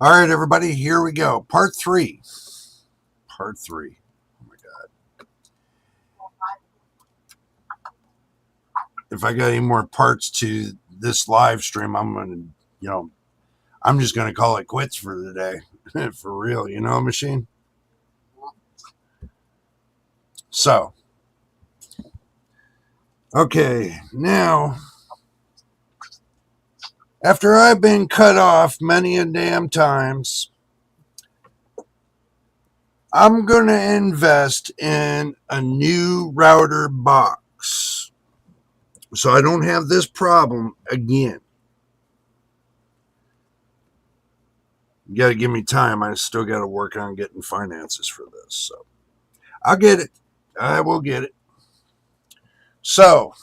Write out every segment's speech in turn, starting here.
All right, everybody, here we go. Part 3. Part 3. Oh, my God. If I got any more parts to this live stream, I'm going to, I'm just going to call it quits for the day. For real, Machine? So, okay, now, after I've been cut off many a damn times, I'm going to invest in a new router box so I don't have this problem again. You got to give me time. I still got to work on getting finances for this. So I'll get it. I will get it. So,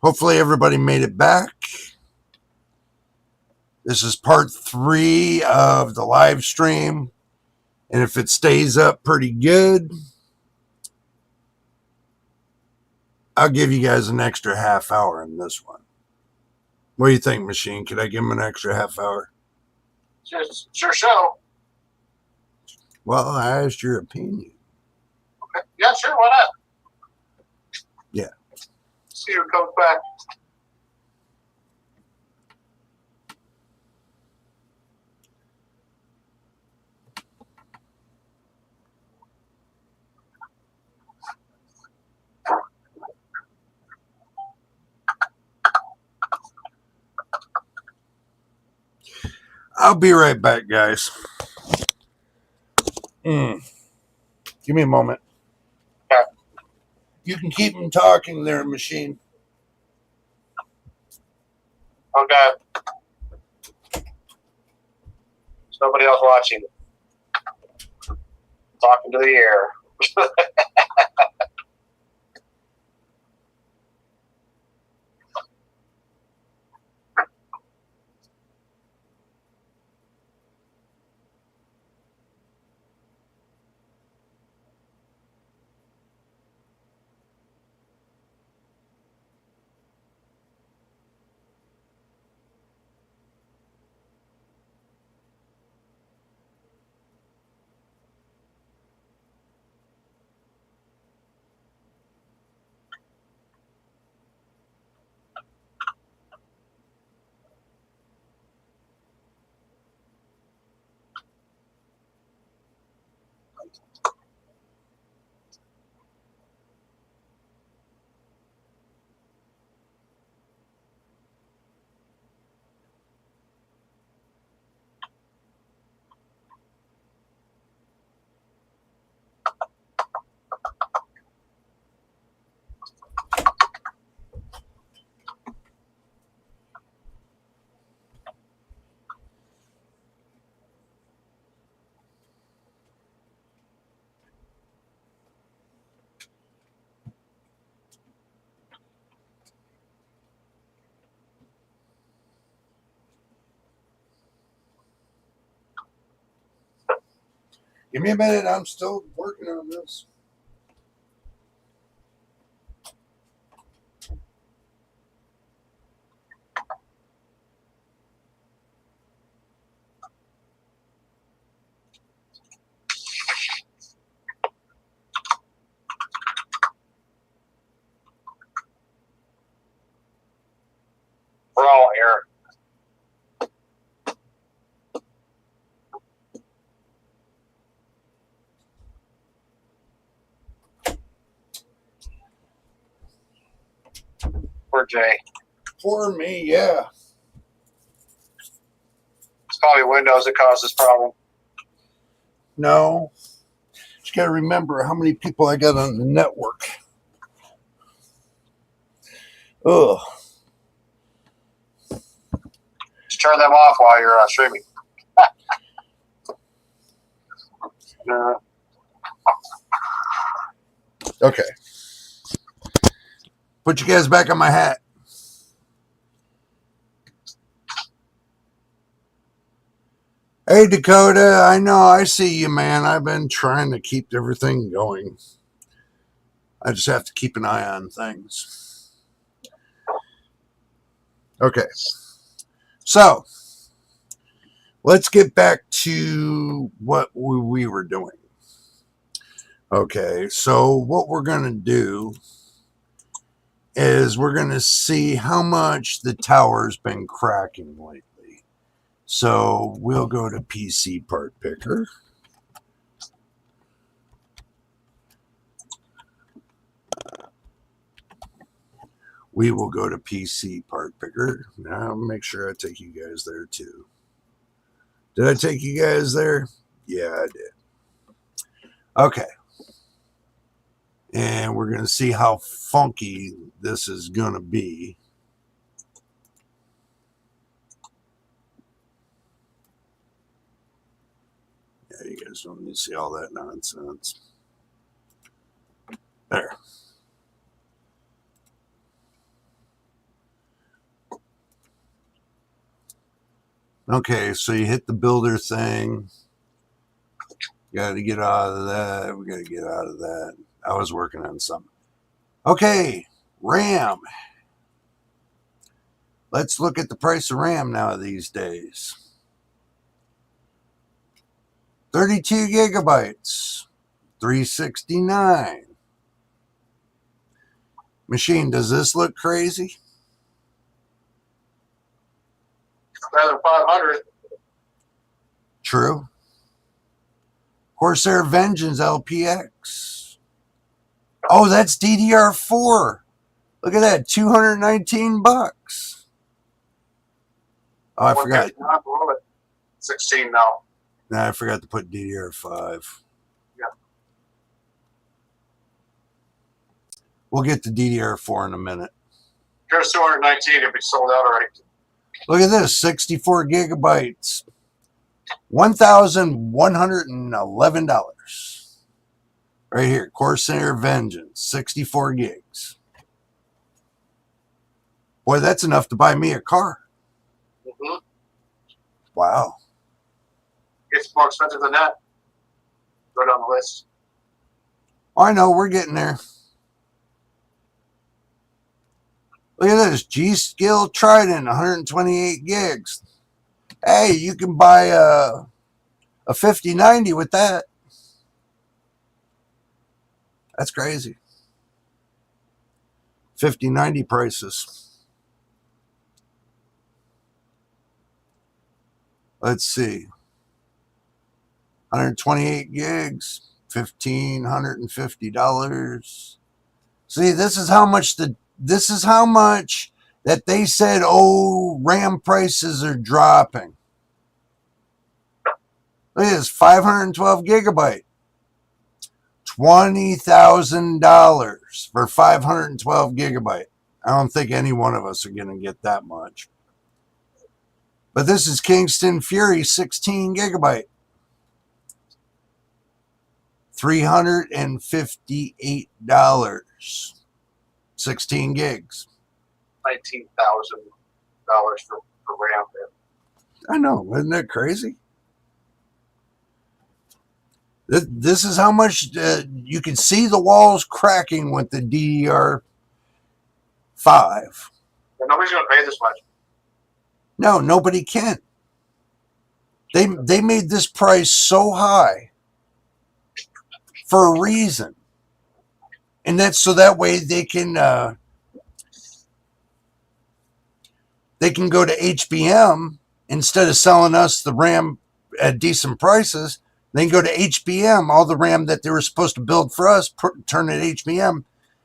hopefully everybody made it back. This is part 3 of the live stream. And if it stays up pretty good, I'll give you guys an extra half hour in this one. What do you think, Machine? Could I give him an extra half hour? Sure show. Well, I asked your opinion. Okay. Yeah, sure. Why not? Yeah. See who comes back. I'll be right back, guys. Give me a moment. Okay. You can keep them talking there, Machine. Okay. There's nobody else watching. Talking to the air. Give me a minute. I'm still working on this. We're all air. Poor Jay. Poor me, yeah. It's probably Windows that caused this problem. No. Just got to remember how many people I got on the network. Ugh. Just turn them off while you're streaming. Okay. Put you guys back on my hat. Hey, Dakota, I know, I see you, man. I've been trying to keep everything going. I just have to keep an eye on things. Okay. So let's get back to what we were doing. Okay. So what we're going to do is we're going to see how much the tower's been cracking lately. So we'll go to PC part picker. We will go to PC part picker. Now make sure I take you guys there too. Did I take you guys there? Yeah, I did. Okay. And we're going to see how funky this is going to be. Yeah, you guys don't need to see all that nonsense. There. Okay, so you hit the builder thing. Got to get out of that. We got to get out of that. I was working on something. Okay, RAM. Let's look at the price of RAM now these days. 32 gigabytes, $369. Machine, does this look crazy? Better than 500. True. Corsair Vengeance LPX. Oh, that's DDR4. Look at that, 219 bucks. Oh, I forgot. 16 now. Nah, I forgot to put DDR5. Yeah. We'll get to DDR4 in a minute. Here's 219. It'll be sold out already. Look at this, 64 gigabytes. $1,111. Right here, Corsair Vengeance, 64 gigs. Boy, that's enough to buy me a car. Mm-hmm. Wow. It's more expensive than that. Go down the list. I know, we're getting there. Look at this, G-Skill Trident, 128 gigs. Hey, you can buy a 5090 with that. That's crazy. 5090 prices. Let's see. 128 gigs, $1,550. See, this is how much that they said, oh, RAM prices are dropping. Look at this, 512 gigabyte. $20,000 for 512 gigabyte. I don't think any one of us are going to get that much. But this is Kingston Fury 16 gigabyte. $358. 16 gigs. $19,000 for RAM. I know, isn't that crazy? This is how much you can see the walls cracking with the DDR5. And nobody's going to pay this much. No, nobody can. They made this price so high for a reason. And that's so that way they can go to HBM instead of selling us the RAM at decent prices. They can go to HBM, all the RAM that they were supposed to build for us, turn it HBM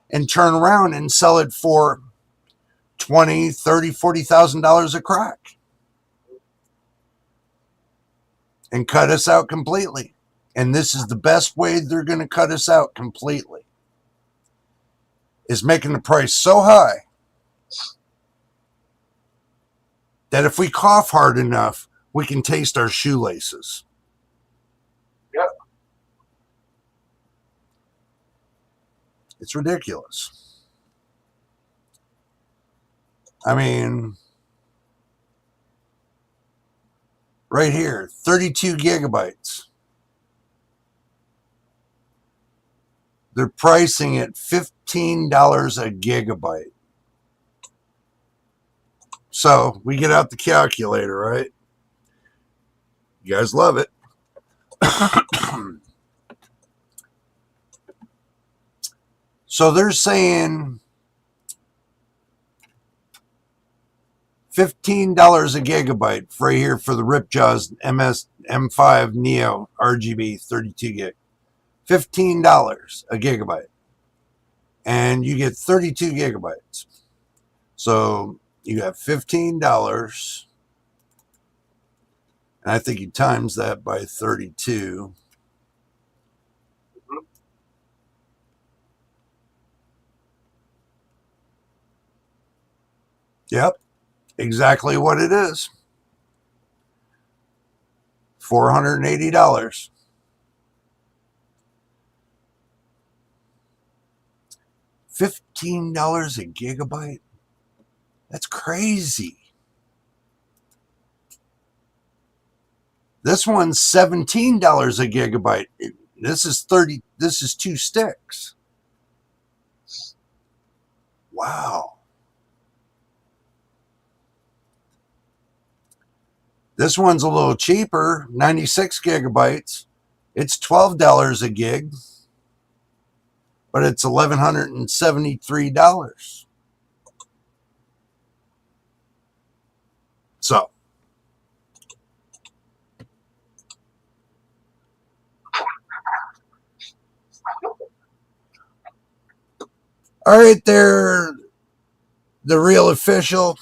and turn around and sell it for $20,000, $30,000, $40,000 a crack. And cut us out completely. And this is the best way they're going to cut us out completely. Is making the price so high that if we cough hard enough, we can taste our shoelaces. Yep. It's ridiculous. I mean, right here, 32 gigabytes. They're pricing it $15 a gigabyte. So we get out the calculator, right? You guys love it. So they're saying $15 a gigabyte right here for the Ripjaws M5 Neo RGB 32 gig. $15 a gigabyte. And you get 32 gigabytes. So you have $15. And I think you times that by 32. Yep, exactly what it is. $480. $15 a gigabyte? That's crazy. This one's $17 a gigabyte. This is 30. This is 2 sticks. Wow. This one's a little cheaper, 96 gigabytes. It's $12 a gig, but it's $1,173. So, all right, there, the real official.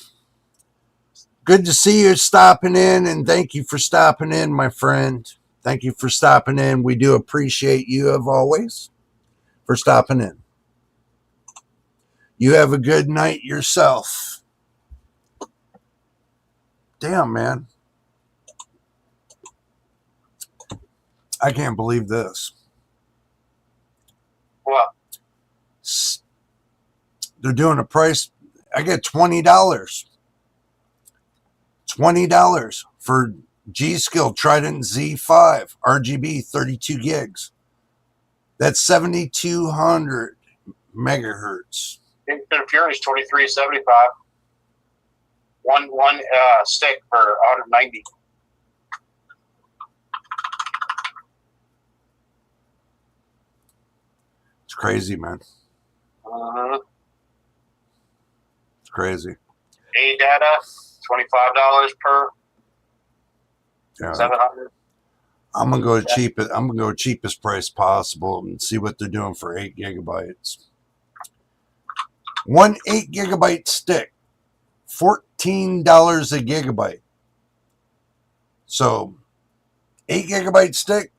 Good to see you stopping in, and thank you for stopping in, my friend. Thank you for stopping in. We do appreciate you, as always, for stopping in. You have a good night yourself. Damn, man. I can't believe this. What? They're doing a price. I get $20. $20 for G-Skill Trident Z5 RGB 32 gigs. That's 7,200 megahertz. Infinite Fury is $23.75. One stick for 190. It's crazy, man. It's crazy. A data, $25 per. Yeah. 700. I'm gonna go cheapest. I'm gonna go cheapest price possible and see what they're doing for 8 gigabytes. One 8 gigabyte stick, $14 a gigabyte. So 8 gigabyte stick,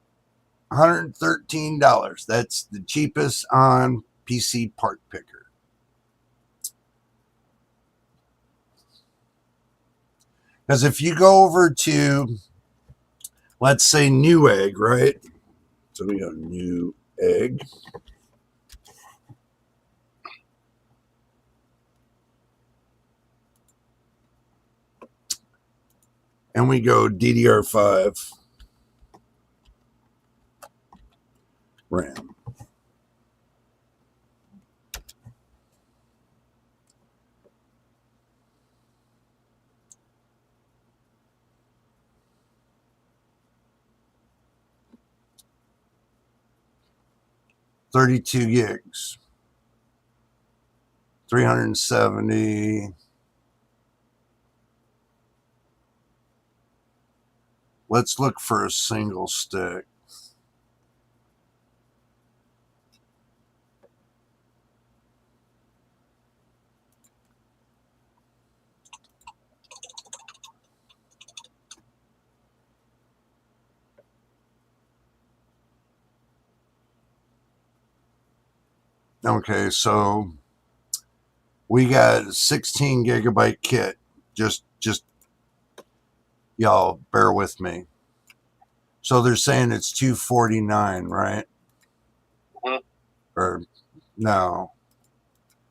$113. That's the cheapest on PC Part Picker. Because if you go over to, let's say, Newegg, right? So we go Newegg. And we go DDR5 RAM. $32 gigs. 370. Let's look for a single stick. Okay, so we got a 16 gigabyte kit. Just y'all bear with me. So they're saying it's $249, right? Mm-hmm. Or no,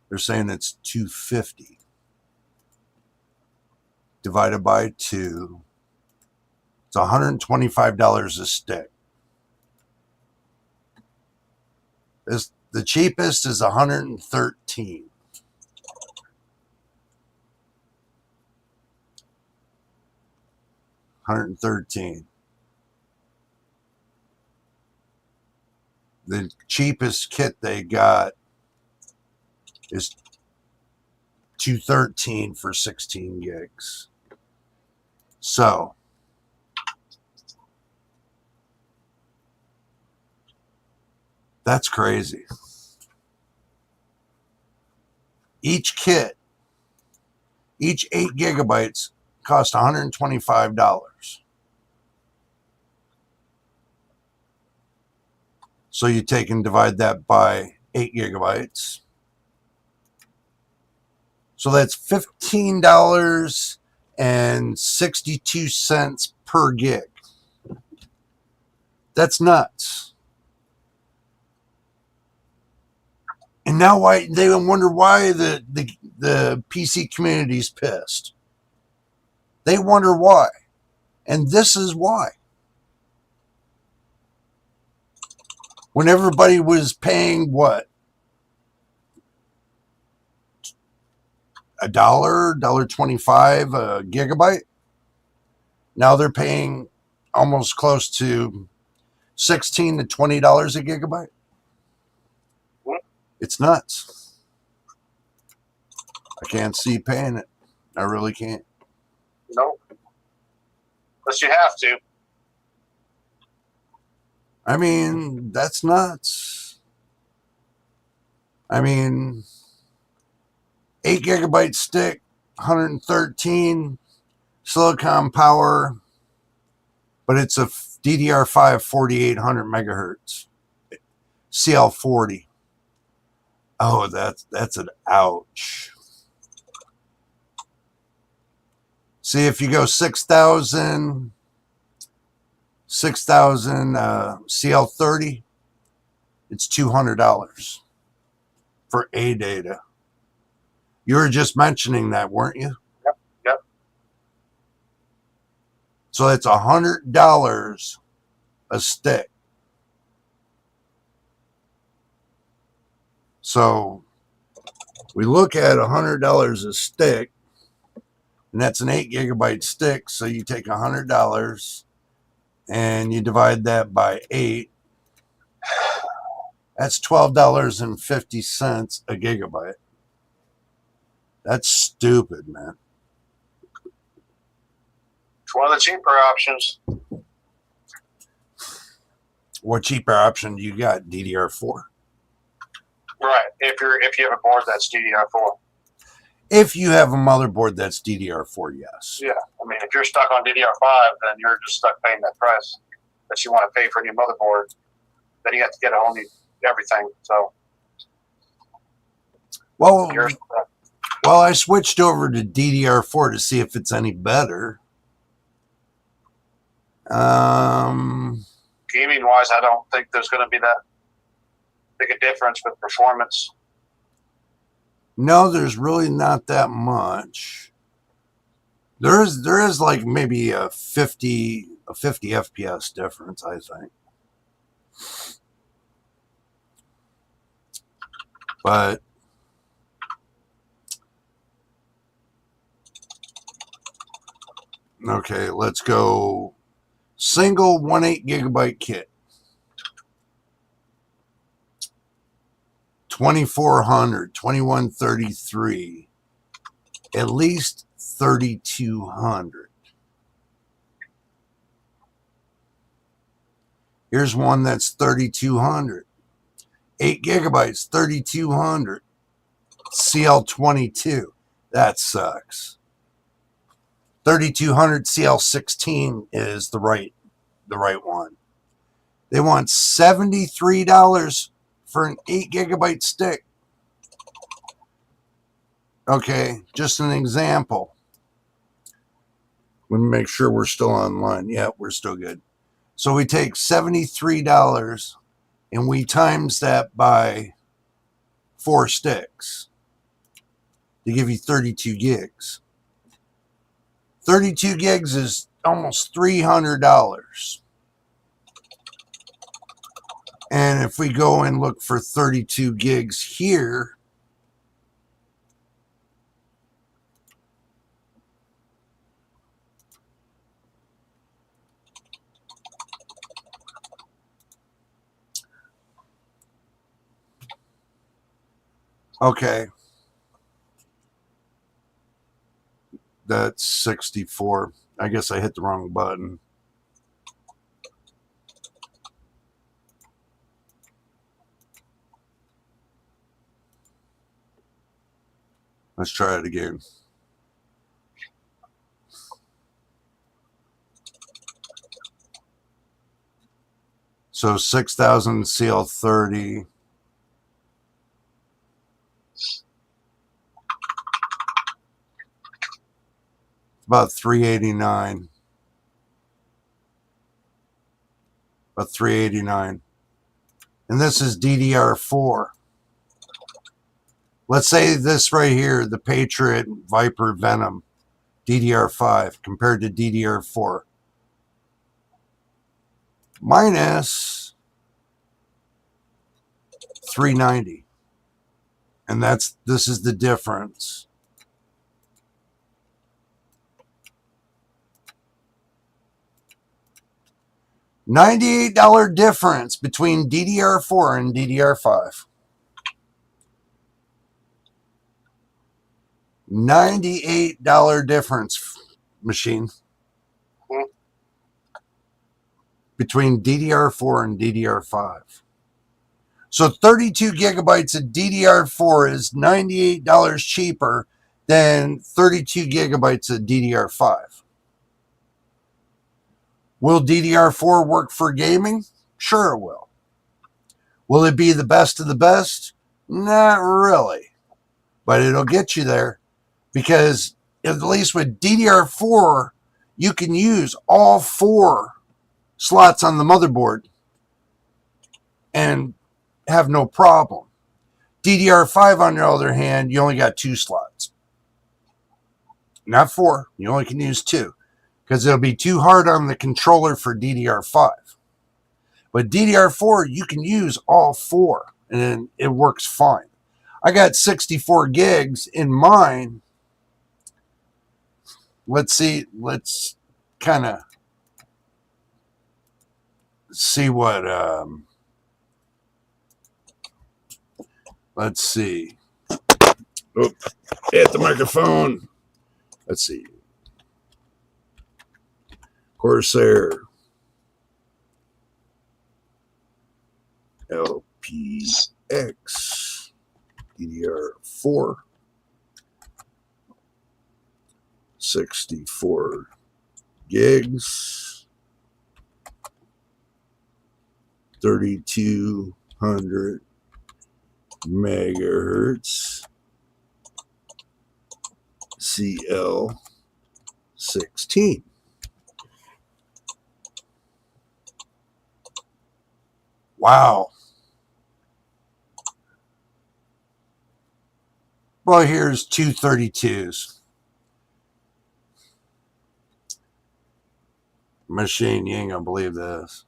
they're saying it's $250 divided by 2. It's $125 a stick. The cheapest is $113. 113. The cheapest kit they got is 213 for 16 gigs. So that's crazy. Each kit, each 8 gigabytes cost $125. So you take and divide that by 8 gigabytes. So that's $15.62 per gig. That's nuts. And now they wonder why the PC community's pissed. They wonder why. And this is why. When everybody was paying what? $1.25 a gigabyte? Now they're paying almost close to $16 to $20 a gigabyte. It's nuts. I can't see paying it. I really can't. No. Unless you have to. I mean, that's nuts. I mean, 8 gigabyte stick, 113 silicon power, but it's a DDR5 4800 megahertz, CL40. Oh, that's an ouch. See, if you go 6,000 CL30, it's $200 for A data. You were just mentioning that, weren't you? Yep. So it's $100 a stick. So we look at $100 a stick, and that's an 8 gigabyte stick. So you take $100 and you divide that by 8. That's $12.50 a gigabyte. That's stupid, man. It's one of the cheaper options. What cheaper option do you got? DDR4? Right. If you have a board that's DDR4. If you have a motherboard that's DDR4, yes. Yeah. I mean, if you're stuck on DDR5, then you're just stuck paying that price that you want to pay for a new motherboard. Then you have to get a whole new everything. So. Well, I switched over to DDR4 to see if it's any better. Gaming wise, I don't think there's going to be that big a difference with performance. No, there's really not that much. There is like maybe a 50 FPS difference, I think. But okay, let's go single 1/8 gigabyte kit. 2400, 2133, at least 3200. Here's one that's 3200. 8 gigabytes, 3200. CL22. That sucks. 3200 CL16 is the right one. They want $73 for an 8 gigabyte stick. Okay, just an example. Let me make sure we're still online. Yeah, we're still good. So we take $73 and we times that by 4 sticks to give you 32 gigs. 32 gigs is almost $300. And if we go and look for 32 gigs here, Okay. That's 64. I guess I hit the wrong button. Let's try it again. So 6,000 CL30. About 389. About 389. And this is DDR4. Let's say this right here, the Patriot Viper Venom, DDR5 compared to DDR4. Minus 390. And this is the difference. $98 difference between DDR4 and DDR5. $98 difference, machine, between DDR4 and DDR5. So 32 gigabytes of DDR4 is $98 cheaper than 32 gigabytes of DDR5. Will DDR4 work for gaming? Sure it will. Will it be the best of the best? Not really. But it'll get you there, because at least with DDR4, you can use all 4 slots on the motherboard and have no problem. DDR5, on the other hand, you only got 2 slots. Not 4. You only can use 2. Because it'll be too hard on the controller for DDR5. But DDR4, you can use all 4, and it works fine. I got 64 gigs in mine. Let's see. Let's kind of see what... let's see. Oh, hit the microphone. Let's see. Corsair LPX DDR4 64 gigs 3200 megahertz CL16. Wow. Well, here's 232s. Machine, you ain't gonna believe this.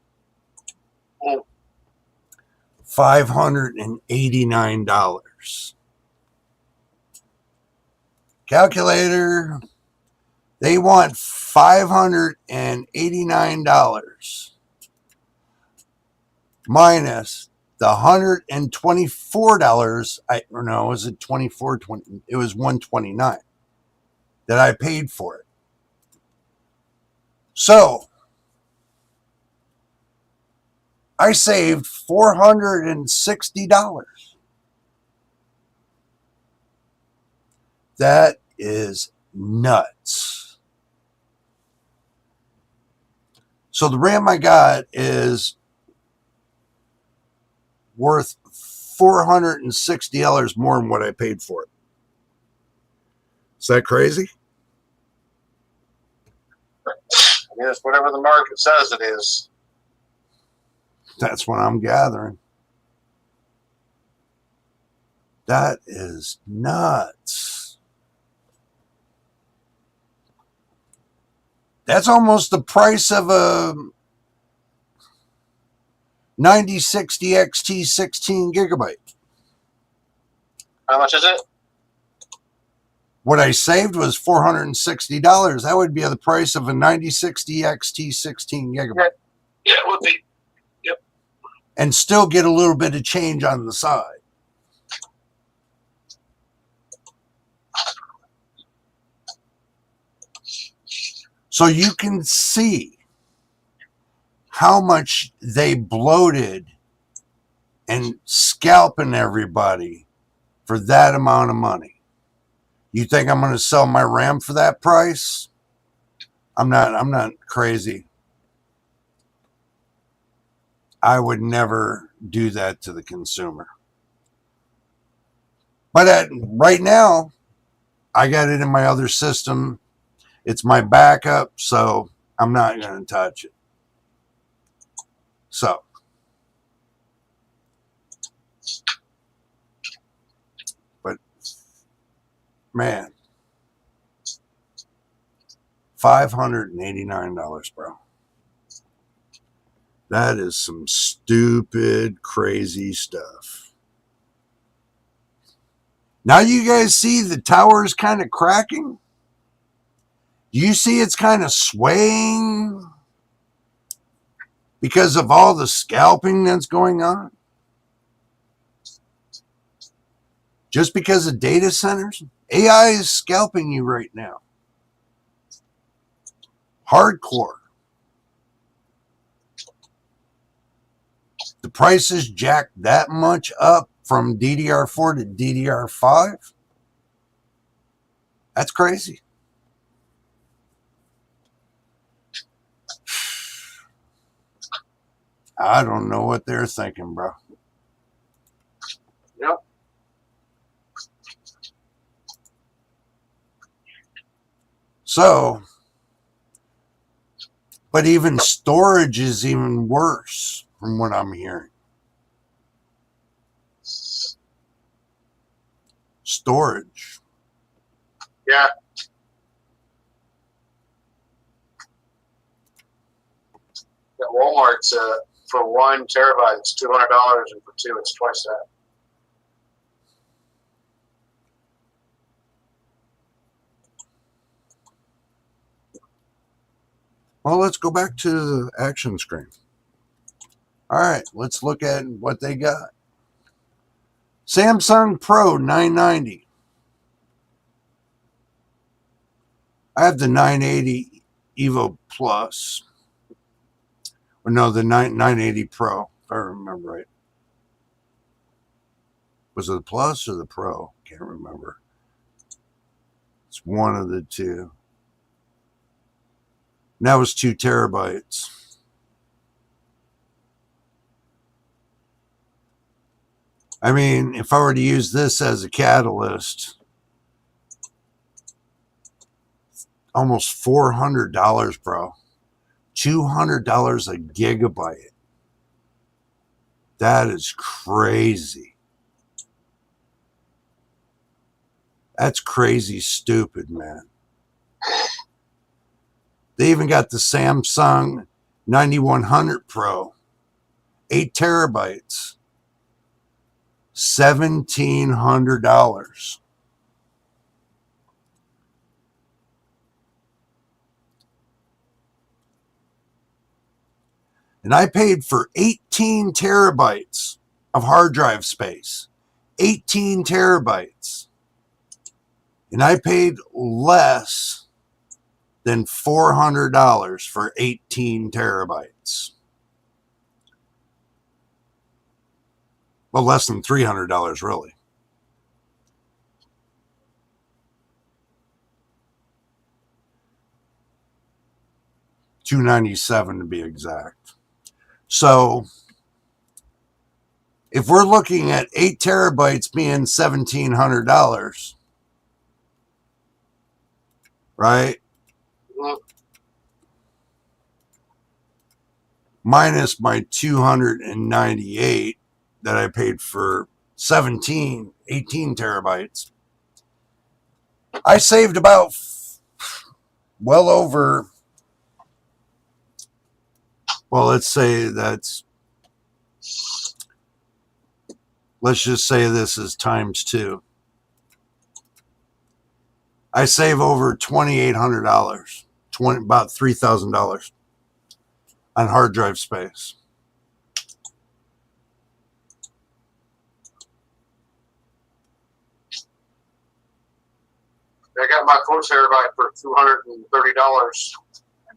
$589. Calculator, they want $589 minus the $124. I don't know, was it 24.20? It was $129 that I paid for it. So I saved $460. That is nuts. So the RAM I got is worth $460 more than what I paid for it. Is that crazy? I mean, it's whatever the market says it is. That's what I'm gathering. That is nuts. That's almost the price of a 9060 XT 16 gigabyte. How much is it? What I saved was $460. That would be the price of a 9060 XT 16 gigabyte. Yeah, it would be. Yep. And still get a little bit of change on the side. So you can see how much they bloated and scalping everybody for that amount of money. You think I'm going to sell my RAM for that price? I'm not crazy. I would never do that to the consumer. But right now, I got it in my other system. It's my backup, so I'm not going to touch it. So, but man, $589, bro. That is some stupid, crazy stuff. Now you guys see the tower's kind of cracking? Do you see it's kind of swaying because of all the scalping that's going on? Just because of data centers? AI is scalping you right now. Hardcore. The prices jacked that much up from DDR4 to DDR5? That's crazy. I don't know what they're thinking, bro. Yep. So, but even storage is even worse from what I'm hearing. Storage. Yeah. At Walmart's for 1 terabyte, it's $200, and for 2, it's twice that. Well, let's go back to the action screen. All right, let's look at what they got. Samsung Pro 990. I have the 980 Evo Plus. Or no, the 980 Pro, if I remember right. Was it the Plus or the Pro? Can't remember. It's one of the two. That was 2 terabytes. I mean, if I were to use this as a catalyst, almost $400, bro. $200 a gigabyte. That is crazy. That's crazy stupid, man. They even got the Samsung 9100 Pro. 8 terabytes. $1,700. And I paid for 18 terabytes of hard drive space. 18 terabytes. And I paid less than $400 for 18 terabytes. Well, less than $300, really. $297 to be exact. So, if we're looking at 8 terabytes being $1,700, right? Minus my 298 that I paid for 18 terabytes. I saved about well over, well, let's just say this is times 2. I save over $2,800, about $3,000 on hard drive space. I got my 4 terabyte for $230.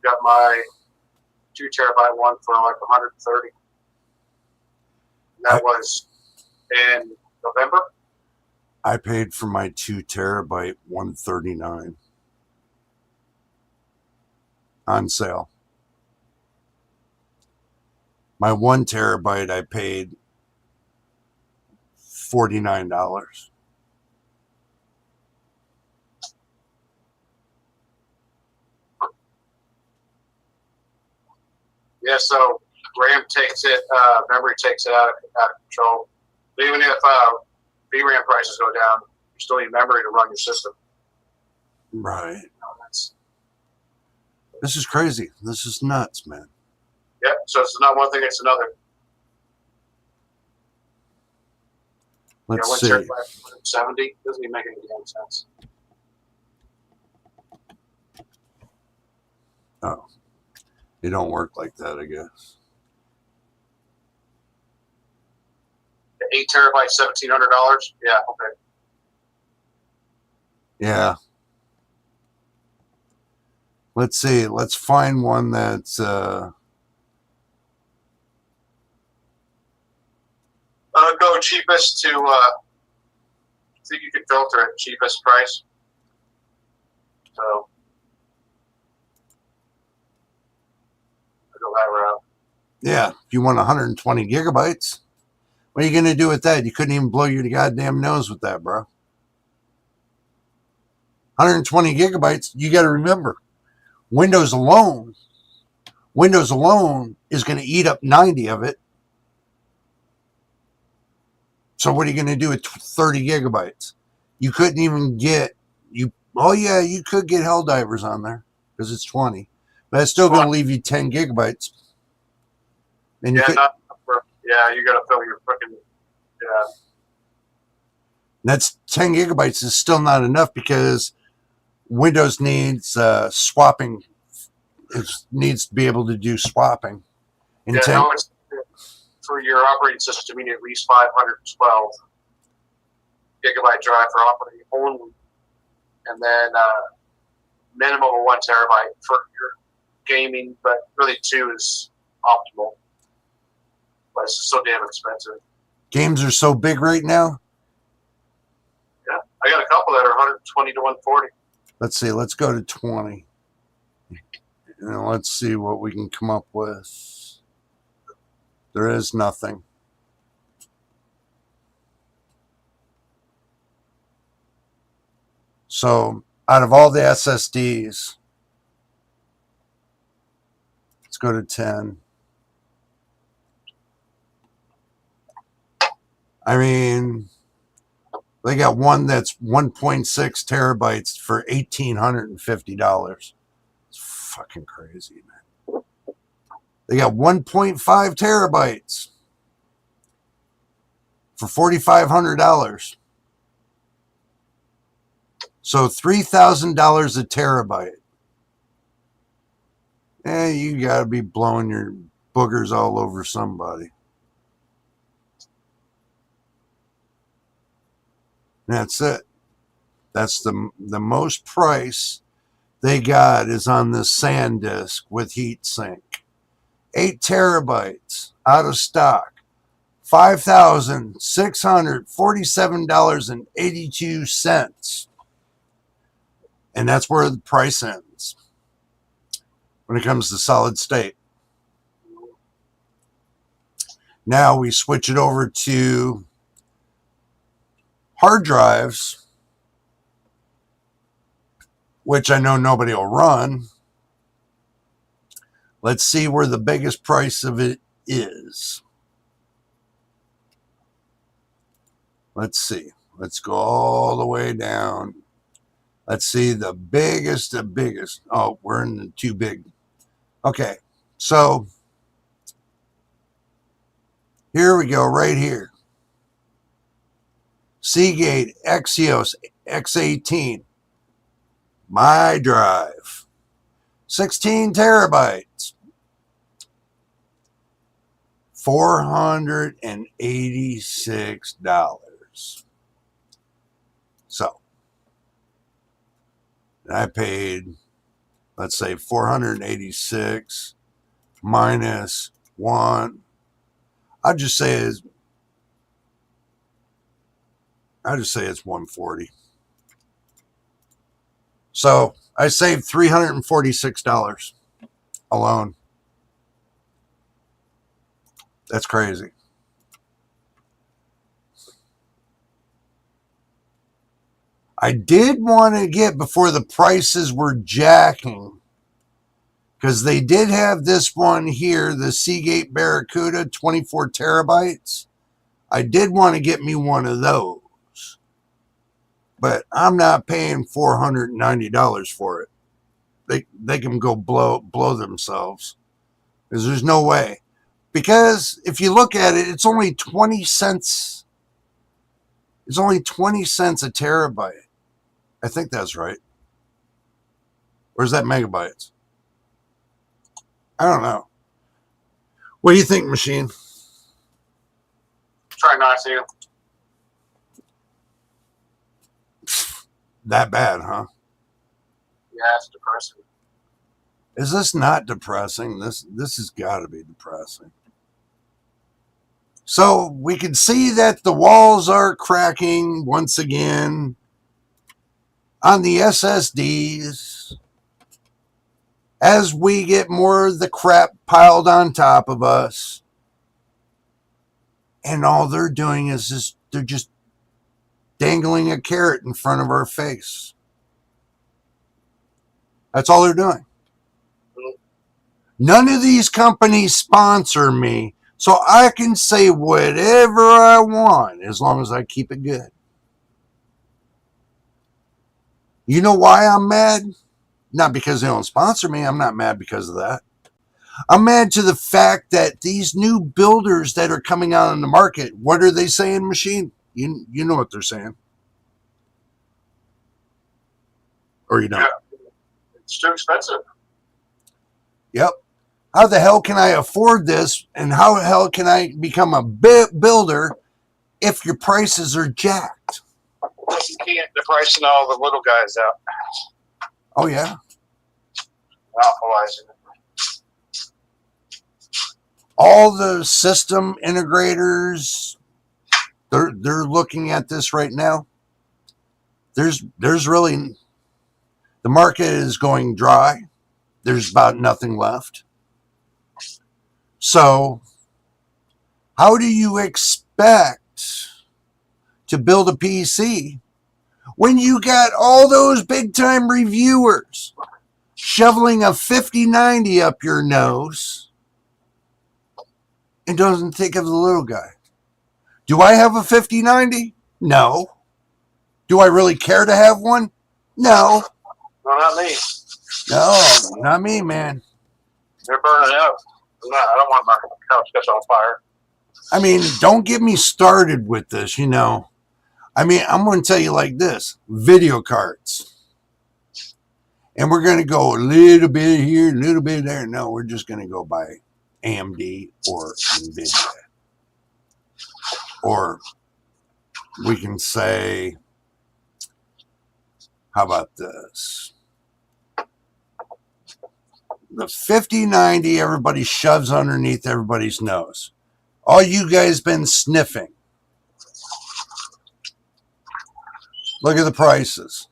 got my 2 terabyte one for like 130. That was in November. I paid for my 2 terabyte 139 on sale. My 1 terabyte I paid $49. Yeah, so RAM takes it, memory takes it out of control. But even if VRAM prices go down, you still need memory to run your system. Right. You know, This is crazy. This is nuts, man. yeah, so it's not one thing, it's another. Let's you know, see. 70 doesn't even make any damn sense. Oh, they don't work like that, I guess. The 8 terabyte, $1,700. Yeah, okay. Yeah. Let's see. Let's find one that's Go cheapest to think you can filter it, cheapest price. So I'll go that route. yeah, if you want 120 gigabytes, what are you going to do with that? You couldn't even blow your goddamn nose with that, bro. 120 gigabytes, you got to remember, Windows alone is going to eat up 90 of it. So what are you going to do with 30 gigabytes? You couldn't even get, oh yeah, you could get Helldivers on there because it's 20, but it's still going to leave you 10 gigabytes. And you Yeah, could, you got to fill your freaking, yeah. that's 10 gigabytes is still not enough because Windows needs swapping. It needs to be able to do swapping. Yeah, no, it's, for your operating system, you need at least 512 gigabyte drive for operating only, and then minimum of 1 terabyte for your gaming, but really 2 is optimal. But it's so damn expensive. Games are so big right now. Yeah, I got a couple that are 120 to 140. Let's see. Let's go to 20. And let's see what we can come up with. There is nothing. So out of all the SSDs, let's go to 10. I mean, they got one that's 1.6 terabytes for $1,850. It's fucking crazy, man. They got 1.5 terabytes for $4,500. So $3,000 a terabyte. You got to be blowing your boogers all over somebody. That's it. That's the most price they got is on this SanDisk with heatsink. 8 terabytes out of stock. $5,647.82. And that's where the price ends when it comes to solid state. Now we switch it over to hard drives, which I know nobody will run. Let's see where the biggest price of it is. Let's see. Let's go all the way down. Let's see the biggest. Oh, we're in the too big. Okay, so here we go right here. Seagate Axios X18. My drive. 16 terabytes. $486. So I paid let's say 486 minus 1. I'll just say it's 140. So I saved $346 alone. That's crazy. I did want to get before the prices were jacking, because they did have this one here, the Seagate Barracuda 24 terabytes. I did want to get me one of those, but I'm not paying $490 for it. They can go blow themselves, because there's no way. Because if you look at it, it's only 20 cents. It's only 20 cents a terabyte. I think that's right. Or is that megabytes? I don't know. What do you think, Machine? Try not to. That bad, huh? Yeah, it's depressing. Is this not depressing? This has got to be depressing. So we can see that the walls are cracking once again on the SSDs as we get more of the crap piled on top of us. And all they're doing is they're just dangling a carrot in front of our face. That's all they're doing. None of these companies sponsor me, so I can say whatever I want as long as I keep it good. You know why I'm mad? Not because they don't sponsor me. I'm not mad because of that. I'm mad to the fact that these new builders that are coming out on the market, what are they saying, Machine? You know what they're saying. Or you don't. Yeah. It's too expensive. Yep. How the hell can I afford this? And how the hell can I become a builder if your prices are jacked? You can't, they're pricing all the little guys out. Oh, yeah. Monopolizing it. All the system integrators, they're looking at this right now. There's really, the market is going dry. There's about nothing left. So how do you expect to build a PC when you got all those big time reviewers shoveling a 5090 up your nose and doesn't think of the little guy? Do I have a 5090? No. Do I really care to have one? No. No, not me. No, not me, man. They're burning out. I don't want my couch catch on fire. I mean, don't get me started with this, you know. I mean, I'm going to tell you like this. Video cards. And we're going to go a little bit here, a little bit there. No, we're just going to go by AMD or NVIDIA. Or we can say, how about this? The 5090 everybody shoves underneath everybody's nose. All you guys been sniffing. Look at the prices.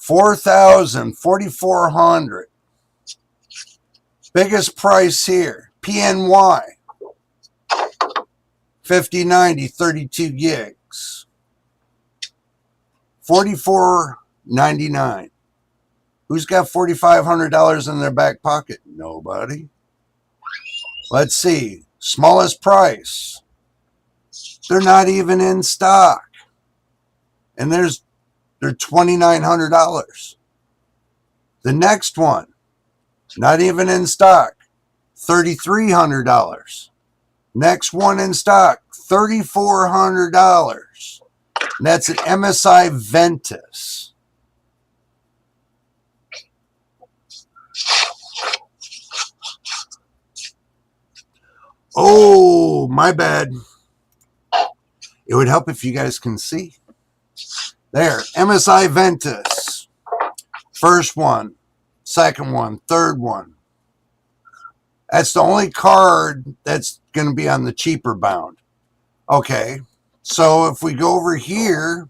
$4,000, $4,400. Biggest price here. PNY. 5090, 32 gigs. $44.99. Who's got $4,500 in their back pocket? Nobody. Let's see. Smallest price. They're not even in stock. And they're $2,900. The next one, not even in stock. $3,300. Next one in stock, $3,400. And that's an MSI Ventus. Oh, my bad. It would help if you guys can see. There, MSI Ventus. First one, second one, third one. That's the only card that's going to be on the cheaper bound. Okay, so if we go over here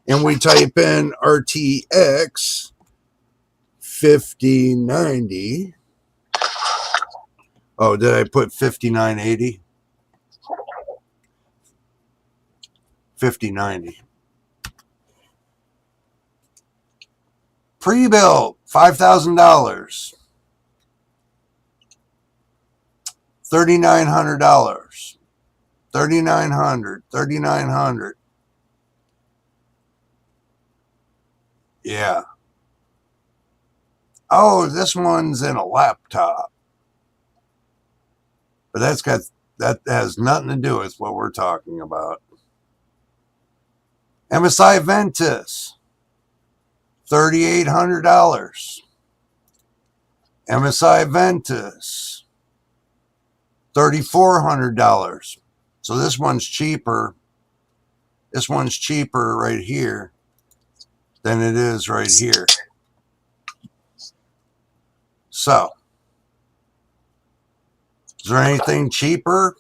and we type in RTX 5090. Oh, did I put 5980? 5090. Pre-built, $5,000. $3,900. 3,900. 3,900. Yeah. Oh, this one's in a laptop. But that has nothing to do with what we're talking about. MSI Ventus, $3,800. MSI Ventus, $3,400. So this one's cheaper. This one's cheaper right here than it is right here. So, is there anything cheaper?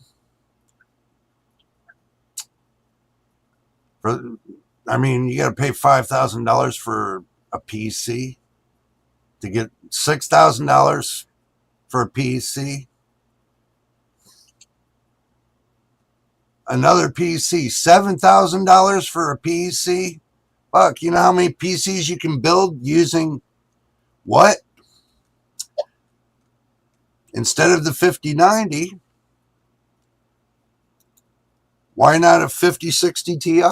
I mean, you got to pay $5,000 for a PC to get $6,000 for a PC. Another PC, $7,000 for a PC. Fuck, you know how many PCs you can build using what? Instead of the 5090, why not a 5060 Ti?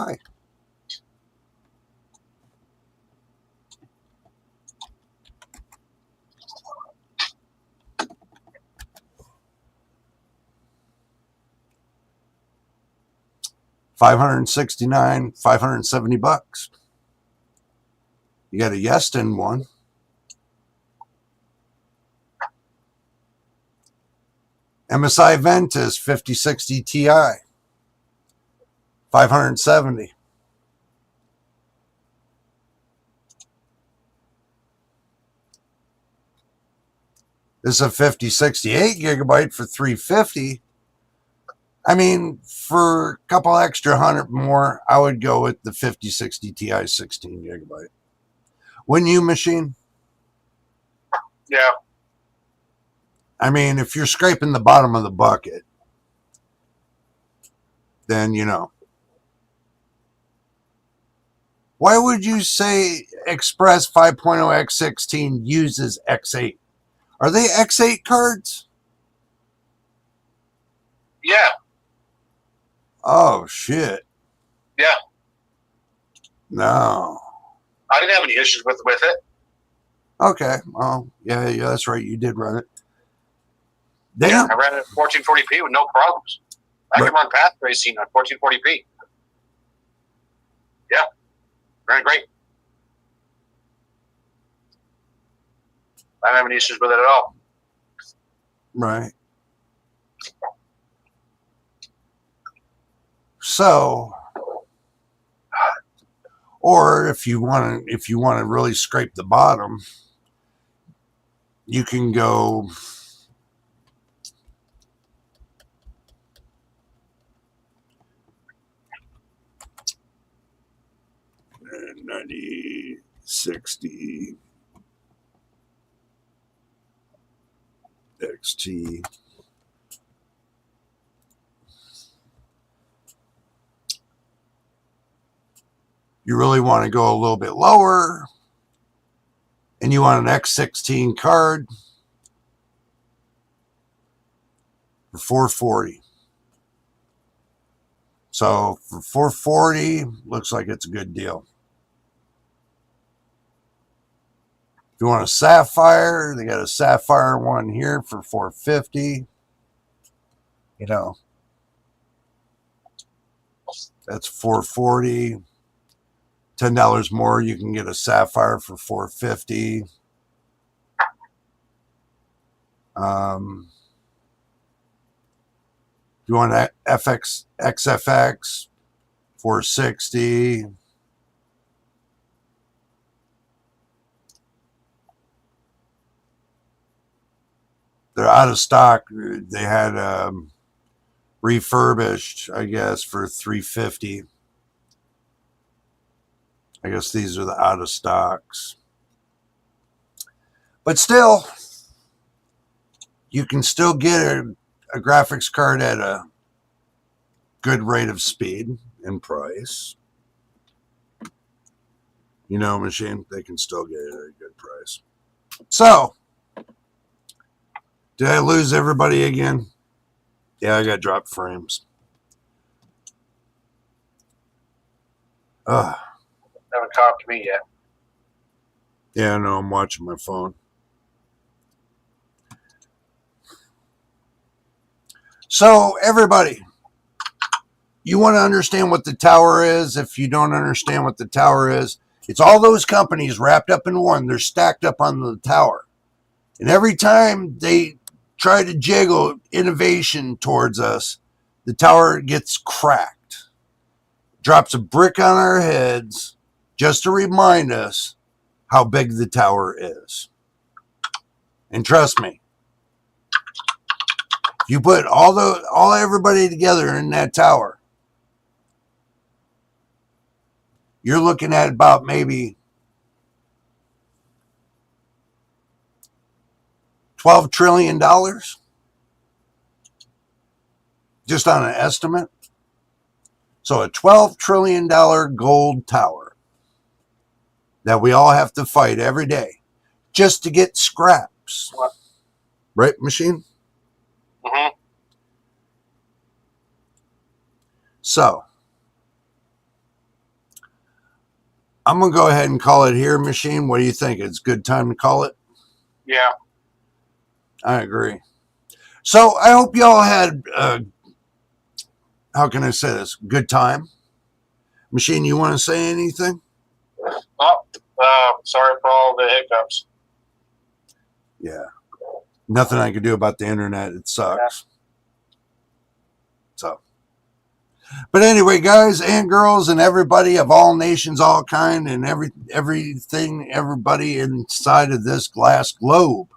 $569, $570. You got a Yeston one. MSI Ventus 5060 Ti, $570. This is a 5068 gigabyte for $350. I mean, for a couple extra hundred more, I would go with the 5060 Ti 16 gigabyte. Wouldn't you, Machine? Yeah. I mean, if you're scraping the bottom of the bucket, then, you know. Why would you say Express 5.0 X16 uses X8? Are they X8 cards? Yeah. Oh, shit. Yeah. No. I didn't have any issues with it. Okay. Oh, yeah, that's right. You did run it. Damn. Yeah, I ran it at 1440p with no problems. I can run path tracing on 1440p. Yeah. Ran great. I don't have any issues with it at all. Right. So, or if you want to really scrape the bottom, you can go 90, 60, XT. You really want to go a little bit lower, and you want an X16 card for $440. So for $440, looks like it's a good deal. If you want a Sapphire, they got a Sapphire one here for $450. You know, that's $440. $10 more, you can get a Sapphire for $450. If you want XFX, $460. They're out of stock. They had refurbished, I guess, for $350. I guess these are the out of stocks. But still, you can still get a graphics card at a good rate of speed and price. You know, machine, they can still get it at a good price. So, did I lose everybody again? Yeah, I got dropped frames. Haven't copped me yet. Yeah, no, I'm watching my phone. So, everybody, you want to understand what the tower is? If you don't understand what the tower is, it's all those companies wrapped up in one. They're stacked up on the tower. And every time they try to jiggle innovation towards us, the tower gets cracked. Drops a brick on our heads just to remind us how big the tower is. And trust me, if you put all everybody together in that tower, you're looking at about maybe $12 trillion just on an estimate. So a $12 trillion gold tower that we all have to fight every day just to get scraps. Right, machine? Mm-hmm. So, I'm going to go ahead and call it here, machine. What do you think? It's a good time to call it? Yeah. I agree. So, I hope you all had, how can I say this? Good time. Machine, you want to say anything? Oh, sorry for all the hiccups. Yeah. Nothing I can do about the internet. It sucks. So. But anyway, guys and girls and everybody of all nations, all kind, and everything, everybody inside of this glass globe.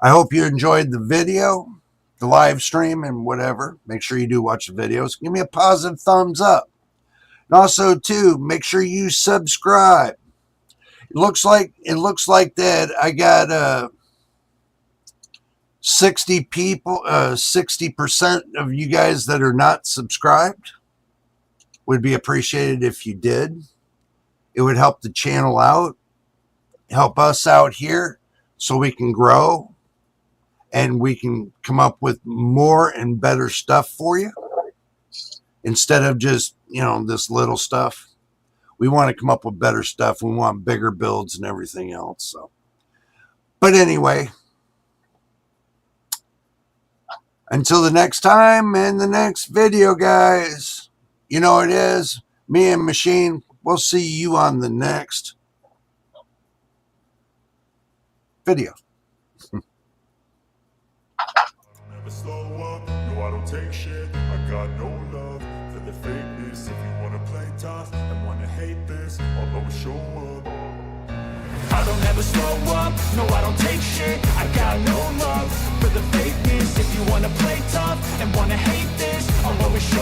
I hope you enjoyed the video, the live stream, and whatever. Make sure you do watch the videos. Give me a positive thumbs up. And also, too, make sure you subscribe. It looks like that I got 60 people, 60% of you guys that are not subscribed. Would be appreciated if you did. It would help the channel out, help us out here so we can grow and we can come up with more and better stuff for you instead of just, this little stuff. We want to come up with better stuff. We want bigger builds and everything else. So, but anyway, until the next time and the next video, guys, you know it is. Me and Machine, we'll see you on the next video. Never slow up, no I don't take shit. I got no love for the fakeness. If you wanna play tough and wanna hate this, I'll always show up. I don't ever slow up, no I don't take shit. I got no love for the fakeness. If you wanna play tough and wanna hate this, I'll always show